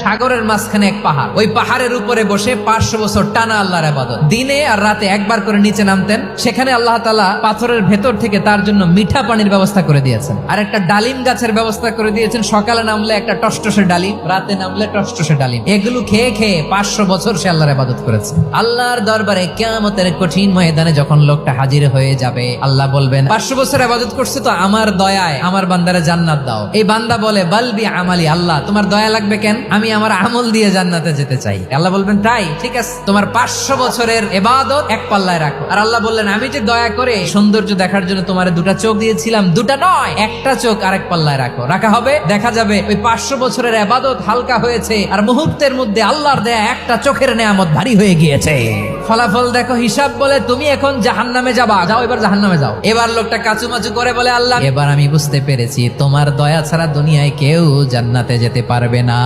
সাগরের মাঝখানে এক পাহাড়, ওই পাহাড়ের উপরে বসে 500 বছর টানা আল্লাহর ইবাদত, দিনে আর রাতে একবার করে নিচে নামতেন। সেখানে আল্লাহ তাআলা পাথরের ভেতর থেকে তার জন্য মিঠা পানির ব্যবস্থা করে দিয়েছেন, আর একটা ডালিম গাছের ব্যবস্থা করে দিয়েছেন। সকালে নামলে একটা টসটসে ডালিম, রাতে নামলে টসটসে ডালিম। এগুলো খেয়ে খেয়ে 500 বছর সে আল্লাহর ইবাদত করেছে। আল্লাহর দরবারে কিয়ামতের কঠিন ময়দানে যখন লোকটা হাজির হয়ে যাবে, আল্লাহ বলবেন 500 বছর ইবাদত করছে তো আমার দয়ায় আমার বান্দারে জান্নাত দাও। এই বান্দা বলে বালবি আমালি, আল্লাহ তোমার দয়া লাগবে কেন, আমি আমার আমল দিয়ে জান্নাতে যেতে চাই। আল্লাহ বলবেন তাই, ঠিক আছে, তোমার 500 বছরের ইবাদত এক পাল্লায় রাখো। আর আল্লাহ বললেন আমি যে দয়া করে সৌন্দর্য দেখার জন্য তোমার দুটা চোখ দিয়েছিলাম, দুটা নয় একটা চোখ আরেক পাল্লায় রাখো। রাখা হবে, দেখা যাবে ওই 500 বছরের ইবাদত হালকা হয়েছে আর মুহূর্তের মধ্যে আল্লাহর দেয়া একটা চোখের নেয়ামত ভারী হয়ে গিয়েছে। ফলাফল দেখো, হিসাব বলে তুমি এখন জাহান্নামে যাবা, যাও এবার জাহান্নামে যাও। এবার লোকটা কাচুমাচু করে বলে আল্লাহ এবার আমি বুঝতে পেরেছি তোমার দয়া ছাড়া দুনিয়ায় কেউ জান্নাতে যেতে পারবে না।